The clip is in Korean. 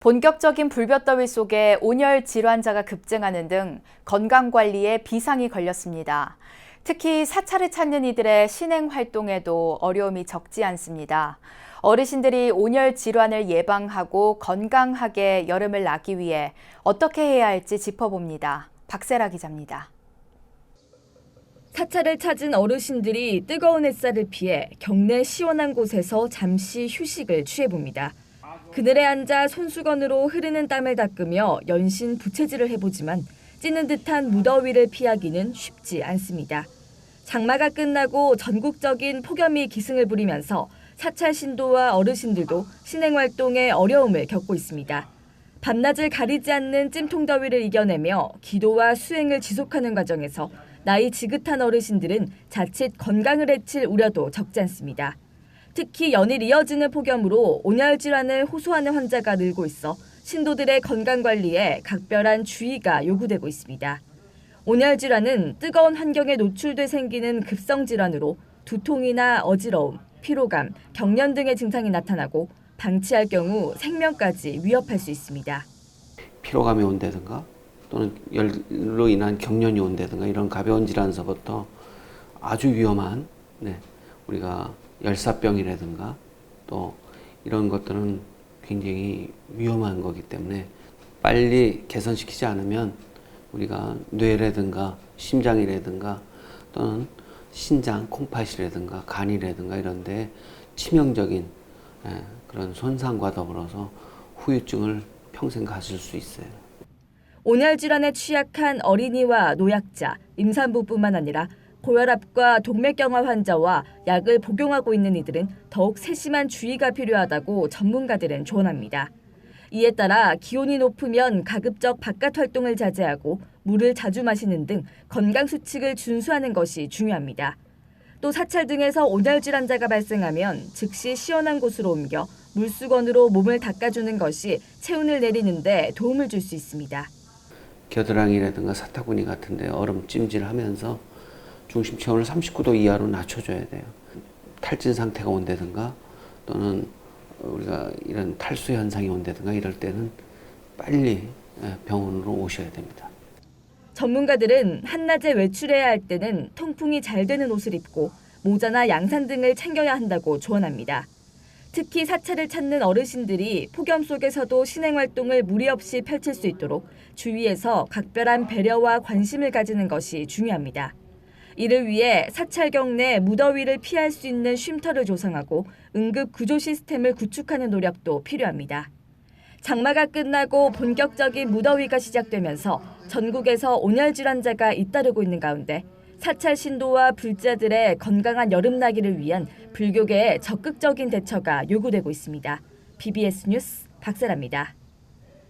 본격적인 불볕더위 속에 온열 질환자가 급증하는 등 건강관리에 비상이 걸렸습니다. 특히 사찰을 찾는 이들의 신행 활동에도 어려움이 적지 않습니다. 어르신들이 온열 질환을 예방하고 건강하게 여름을 나기 위해 어떻게 해야 할지 짚어봅니다. 박세라 기자입니다. 사찰을 찾은 어르신들이 뜨거운 햇살을 피해 경내 시원한 곳에서 잠시 휴식을 취해봅니다. 그늘에 앉아 손수건으로 흐르는 땀을 닦으며 연신 부채질을 해보지만 찌는 듯한 무더위를 피하기는 쉽지 않습니다. 장마가 끝나고 전국적인 폭염이 기승을 부리면서 사찰 신도와 어르신들도 신행활동에 어려움을 겪고 있습니다. 밤낮을 가리지 않는 찜통더위를 이겨내며 기도와 수행을 지속하는 과정에서 나이 지긋한 어르신들은 자칫 건강을 해칠 우려도 적지 않습니다. 특히 연일 이어지는 폭염으로 온열 질환을 호소하는 환자가 늘고 있어 신도들의 건강관리에 각별한 주의가 요구되고 있습니다. 온열 질환은 뜨거운 환경에 노출돼 생기는 급성 질환으로 두통이나 어지러움, 피로감, 경련 등의 증상이 나타나고 방치할 경우 생명까지 위협할 수 있습니다. 피로감이 온다든가 또는 열로 인한 경련이 온다든가 이런 가벼운 질환서부터 아주 위험한 우리가 열사병이라든가 또 이런 것들은 굉장히 위험한 거기 때문에 빨리 개선시키지 않으면 우리가 뇌라든가 심장이라든가 또는 신장, 콩팥이라든가 간이라든가 이런 데 치명적인 그런 손상과 더불어서 후유증을 평생 가질 수 있어요. 온열 질환에 취약한 어린이와 노약자, 임산부뿐만 아니라 고혈압과 동맥경화 환자와 약을 복용하고 있는 이들은 더욱 세심한 주의가 필요하다고 전문가들은 조언합니다. 이에 따라 기온이 높으면 가급적 바깥 활동을 자제하고 물을 자주 마시는 등 건강 수칙을 준수하는 것이 중요합니다. 또 사찰 등에서 온열 질환자가 발생하면 즉시 시원한 곳으로 옮겨 물수건으로 몸을 닦아주는 것이 체온을 내리는 데 도움을 줄 수 있습니다. 겨드랑이라든가 사타구니 같은 데 얼음 찜질하면서 중심 체온을 39도 이하로 낮춰줘야 돼요. 탈진 상태가 온다든가 또는 우리가 이런 탈수 현상이 온다든가 이럴 때는 빨리 병원으로 오셔야 됩니다. 전문가들은 한낮에 외출해야 할 때는 통풍이 잘 되는 옷을 입고 모자나 양산 등을 챙겨야 한다고 조언합니다. 특히 사찰을 찾는 어르신들이 폭염 속에서도 신행활동을 무리 없이 펼칠 수 있도록 주위에서 각별한 배려와 관심을 가지는 것이 중요합니다. 이를 위해 사찰 경내 무더위를 피할 수 있는 쉼터를 조성하고 응급 구조 시스템을 구축하는 노력도 필요합니다. 장마가 끝나고 본격적인 무더위가 시작되면서 전국에서 온열 질환자가 잇따르고 있는 가운데 사찰 신도와 불자들의 건강한 여름나기를 위한 불교계의 적극적인 대처가 요구되고 있습니다. BBS 뉴스 박세라입니다.